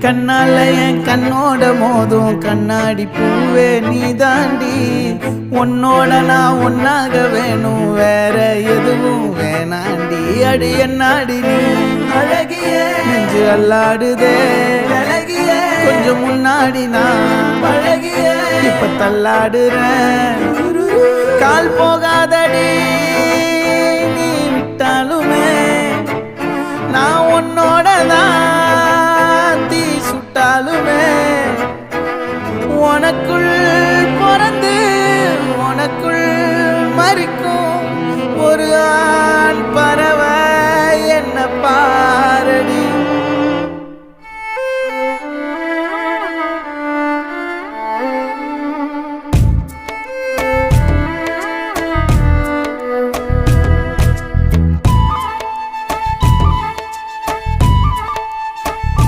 கண்ணால என் கண்ணோட மோதும் கண்ணாடி பூவே நீ தாண்டி உன்னோட நான் ஒன்னாக வேணும் வேற எதுவும் வேணாண்டி அடி என்னாடி நீ அழகிய நெஞ்சு அல்லாடுதே அழகிய கொஞ்சம் முன்னாடி நான் அழகிய இப்ப தள்ளாடுறேன் கால் போகாதடி நீ விட்டாலுமே நான் உன்னோட தான்